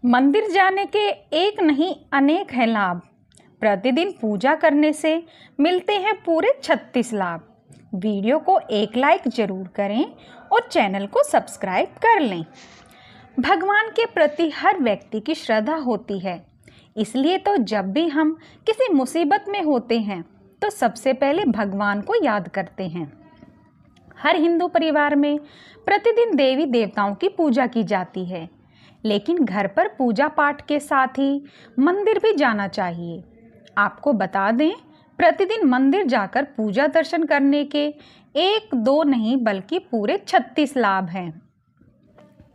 मंदिर जाने के एक नहीं अनेक हैं लाभ। प्रतिदिन पूजा करने से मिलते हैं पूरे 36 लाभ। वीडियो को एक लाइक जरूर करें और चैनल को सब्सक्राइब कर लें। भगवान के प्रति हर व्यक्ति की श्रद्धा होती है, इसलिए तो जब भी हम किसी मुसीबत में होते हैं तो सबसे पहले भगवान को याद करते हैं। हर हिंदू परिवार में प्रतिदिन देवी देवताओं की पूजा की जाती है, लेकिन घर पर पूजा पाठ के साथ ही मंदिर भी जाना चाहिए। आपको बता दें, प्रतिदिन मंदिर जाकर पूजा दर्शन करने के एक दो नहीं बल्कि पूरे 36 लाभ हैं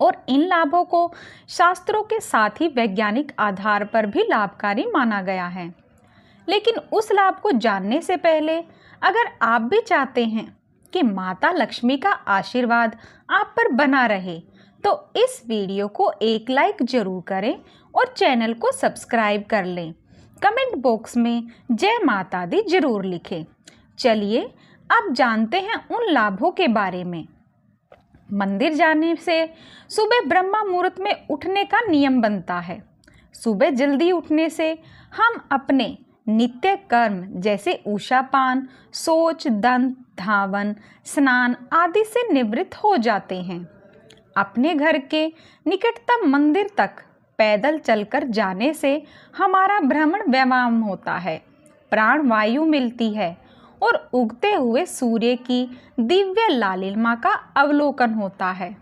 और इन लाभों को शास्त्रों के साथ ही वैज्ञानिक आधार पर भी लाभकारी माना गया है। लेकिन उस लाभ को जानने से पहले अगर आप भी चाहते हैं कि माता लक्ष्मी का आशीर्वाद आप पर बना रहे तो इस वीडियो को एक लाइक जरूर करें और चैनल को सब्सक्राइब कर लें। कमेंट बॉक्स में जय माता दी जरूर लिखें। चलिए अब जानते हैं उन लाभों के बारे में। मंदिर जाने से सुबह ब्रह्मा मुहूर्त में उठने का नियम बनता है। सुबह जल्दी उठने से हम अपने नित्य कर्म जैसे उषापान, शौच, दंत धावन, स्नान आदि से निवृत्त हो जाते हैं। अपने घर के निकटतम मंदिर तक पैदल चलकर जाने से हमारा भ्रमण व्यायाम होता है, प्राण वायु मिलती है और उगते हुए सूर्य की दिव्य लालिमा का अवलोकन होता है।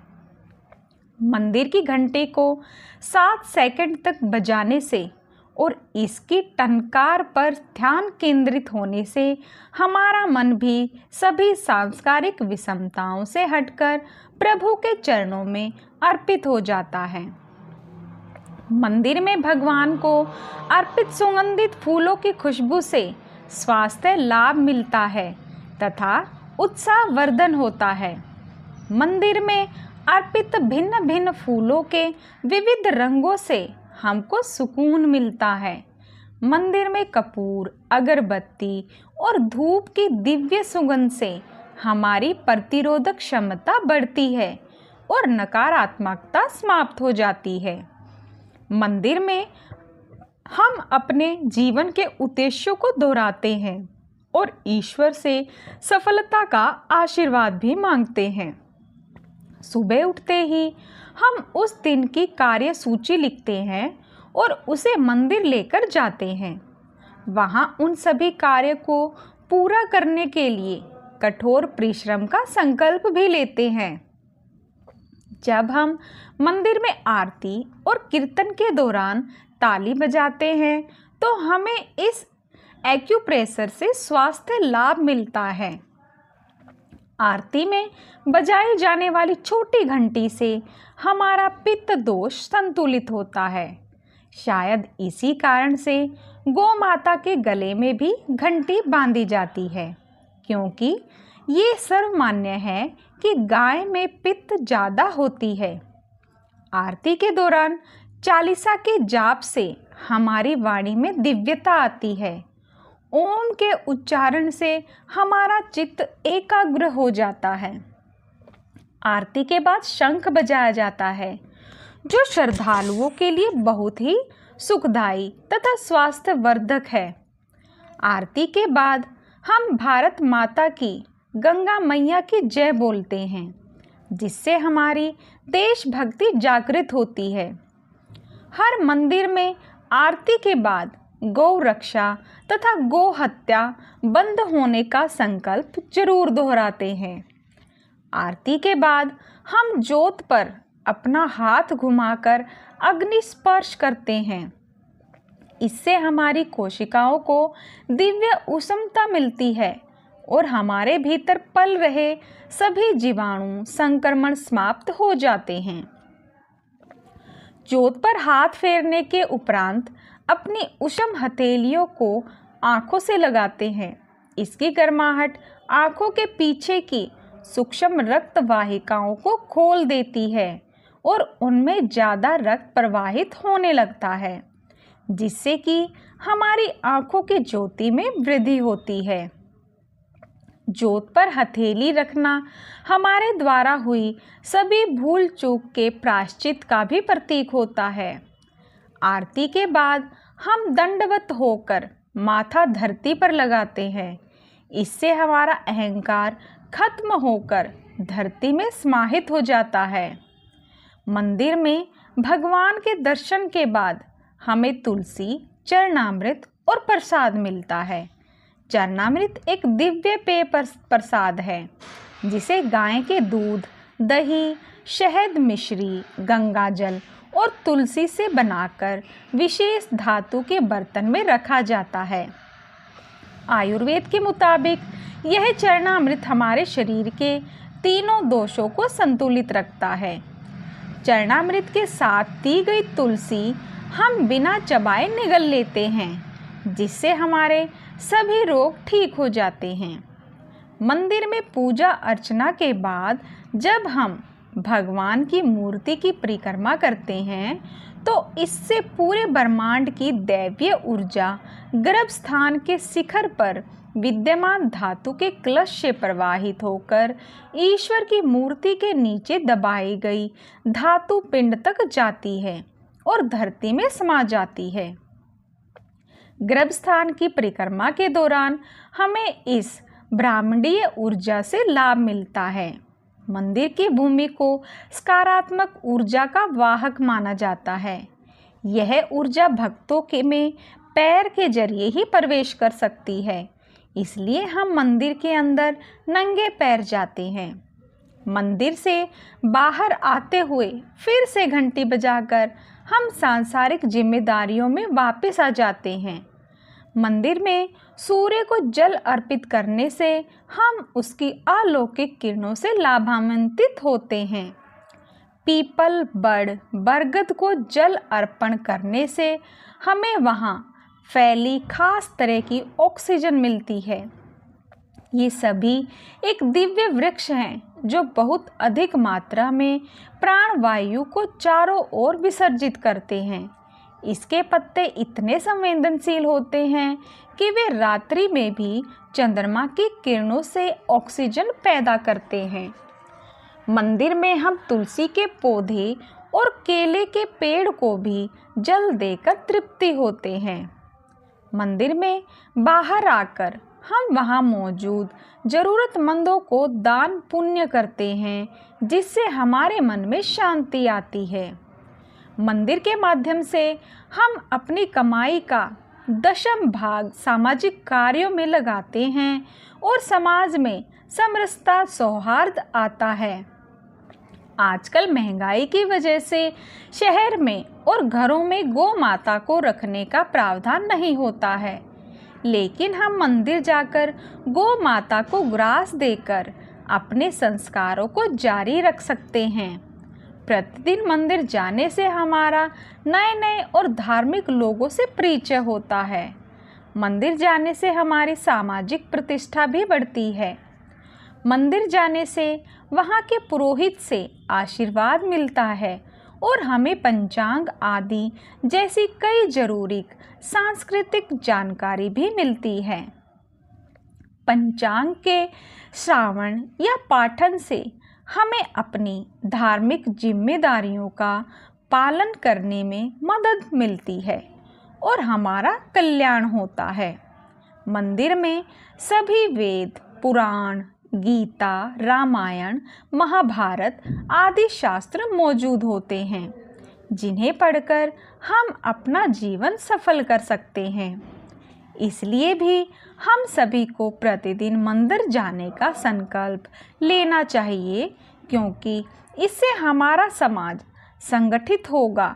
मंदिर की घंटे को 7 सेकंड तक बजाने से और इसकी टनकार पर ध्यान केंद्रित होने से हमारा मन भी सभी सांसारिक विषमताओं से हटकर प्रभु के चरणों में अर्पित हो जाता है। मंदिर में भगवान को अर्पित सुगंधित फूलों की खुशबू से स्वास्थ्य लाभ मिलता है तथा उत्साह वर्धन होता है। मंदिर में अर्पित भिन्न भिन्न फूलों के विविध रंगों से हमको सुकून मिलता है। मंदिर में कपूर, अगरबत्ती और धूप की दिव्य सुगंध से हमारी प्रतिरोधक क्षमता बढ़ती है और नकारात्मकता समाप्त हो जाती है। मंदिर में हम अपने जीवन के उद्देश्यों को दोहराते हैं और ईश्वर से सफलता का आशीर्वाद भी मांगते हैं। सुबह उठते ही हम उस दिन की कार्य सूची लिखते हैं और उसे मंदिर लेकर जाते हैं। वहाँ उन सभी कार्य को पूरा करने के लिए कठोर परिश्रम का संकल्प भी लेते हैं। जब हम मंदिर में आरती और कीर्तन के दौरान ताली बजाते हैं तो हमें इस एक्यूप्रेशर से स्वास्थ्य लाभ मिलता है। आरती में बजाई जाने वाली छोटी घंटी से हमारा पित्त दोष संतुलित होता है। शायद इसी कारण से गौ माता के गले में भी घंटी बांधी जाती है, क्योंकि ये सर्वमान्य है कि गाय में पित्त ज़्यादा होती है। आरती के दौरान चालीसा के जाप से हमारी वाणी में दिव्यता आती है। ओम के उच्चारण से हमारा चित्त एकाग्र हो जाता है। आरती के बाद शंख बजाया जाता है, जो श्रद्धालुओं के लिए बहुत ही सुखदायी तथा स्वास्थ्यवर्धक है। आरती के बाद हम भारत माता की, गंगा मैया की जय बोलते हैं, जिससे हमारी देशभक्ति जागृत होती है। हर मंदिर में आरती के बाद गौ रक्षा तथा गौ हत्या बंद होने का संकल्प जरूर दोहराते हैं। आरती के बाद हम जोत पर अपना हाथ घुमाकर अग्नि स्पर्श करते हैं। इससे हमारी कोशिकाओं को दिव्य उष्णता मिलती है और हमारे भीतर पल रहे सभी जीवाणु संक्रमण समाप्त हो जाते हैं। जोत पर हाथ फेरने के उपरांत अपनी उष्ण हथेलियों को आँखों से लगाते हैं। इसकी गर्माहट आँखों के पीछे की सूक्ष्म रक्त वाहिकाओं को खोल देती है और उनमें ज़्यादा रक्त प्रवाहित होने लगता है, जिससे कि हमारी आँखों की ज्योति में वृद्धि होती है। जोत पर हथेली रखना हमारे द्वारा हुई सभी भूल चूक के प्रायश्चित का भी प्रतीक होता है। आरती के बाद हम दंडवत होकर माथा धरती पर लगाते हैं। इससे हमारा अहंकार खत्म होकर धरती में समाहित हो जाता है। मंदिर में भगवान के दर्शन के बाद हमें तुलसी, चरणामृत और प्रसाद मिलता है। चरणामृत एक दिव्य पेय प्रसाद है जिसे गाय के दूध, दही, शहद, मिश्री, गंगाजल और तुलसी से बनाकर विशेष धातु के बर्तन में रखा जाता है। आयुर्वेद के मुताबिक यह चरणामृत हमारे शरीर के तीनों दोषों को संतुलित रखता है। चरणामृत के साथ दी गई तुलसी हम बिना चबाए निगल लेते हैं, जिससे हमारे सभी रोग ठीक हो जाते हैं। मंदिर में पूजा अर्चना के बाद जब हम भगवान की मूर्ति की परिक्रमा करते हैं तो इससे पूरे ब्रह्मांड की दैवीय ऊर्जा गर्भस्थान के शिखर पर विद्यमान धातु के कलश से प्रवाहित होकर ईश्वर की मूर्ति के नीचे दबाई गई धातु पिंड तक जाती है और धरती में समा जाती है। गर्भस्थान की परिक्रमा के दौरान हमें इस ब्रह्मांडीय ऊर्जा से लाभ मिलता है। मंदिर की भूमि को सकारात्मक ऊर्जा का वाहक माना जाता है। यह ऊर्जा भक्तों के में पैर के जरिए ही प्रवेश कर सकती है, इसलिए हम मंदिर के अंदर नंगे पैर जाते हैं। मंदिर से बाहर आते हुए फिर से घंटी बजाकर हम सांसारिक जिम्मेदारियों में वापस आ जाते हैं। मंदिर में सूर्य को जल अर्पित करने से हम उसकी अलौकिक किरणों से लाभान्वित होते हैं। पीपल, बड़, बरगद को जल अर्पण करने से हमें वहाँ फैली खास तरह की ऑक्सीजन मिलती है। ये सभी एक दिव्य वृक्ष हैं जो बहुत अधिक मात्रा में प्राणवायु को चारों ओर विसर्जित करते हैं। इसके पत्ते इतने संवेदनशील होते हैं कि वे रात्रि में भी चंद्रमा की किरणों से ऑक्सीजन पैदा करते हैं। मंदिर में हम तुलसी के पौधे और केले के पेड़ को भी जल देकर तृप्ति होते हैं। मंदिर में बाहर आकर हम वहाँ मौजूद ज़रूरतमंदों को दान पुण्य करते हैं, जिससे हमारे मन में शांति आती है। मंदिर के माध्यम से हम अपनी कमाई का 10वां भाग सामाजिक कार्यों में लगाते हैं और समाज में समरसता, सौहार्द आता है। आजकल महंगाई की वजह से शहर में और घरों में गौ माता को रखने का प्रावधान नहीं होता है, लेकिन हम मंदिर जाकर गौ माता को ग्रास देकर अपने संस्कारों को जारी रख सकते हैं। प्रतिदिन मंदिर जाने से हमारा नए नए और धार्मिक लोगों से परिचय होता है। मंदिर जाने से हमारी सामाजिक प्रतिष्ठा भी बढ़ती है। मंदिर जाने से वहाँ के पुरोहित से आशीर्वाद मिलता है और हमें पंचांग आदि जैसी कई जरूरी सांस्कृतिक जानकारी भी मिलती है। पंचांग के श्रावण या पाठन से हमें अपनी धार्मिक जिम्मेदारियों का पालन करने में मदद मिलती है और हमारा कल्याण होता है। मंदिर में सभी वेद, पुराण, गीता, रामायण, महाभारत आदि शास्त्र मौजूद होते हैं, जिन्हें पढ़कर हम अपना जीवन सफल कर सकते हैं। इसलिए भी हम सभी को प्रतिदिन मंदिर जाने का संकल्प लेना चाहिए, क्योंकि इससे हमारा समाज संगठित होगा,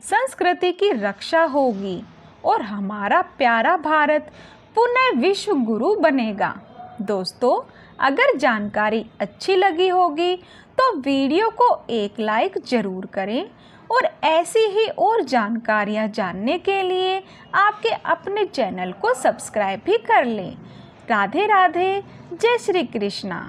संस्कृति की रक्षा होगी और हमारा प्यारा भारत पुनः विश्व गुरु बनेगा। दोस्तों, अगर जानकारी अच्छी लगी होगी तो वीडियो को एक लाइक ज़रूर करें और ऐसी ही और जानकारियाँ जानने के लिए आपके अपने चैनल को सब्सक्राइब भी कर लें। राधे राधे, जय श्री कृष्णा।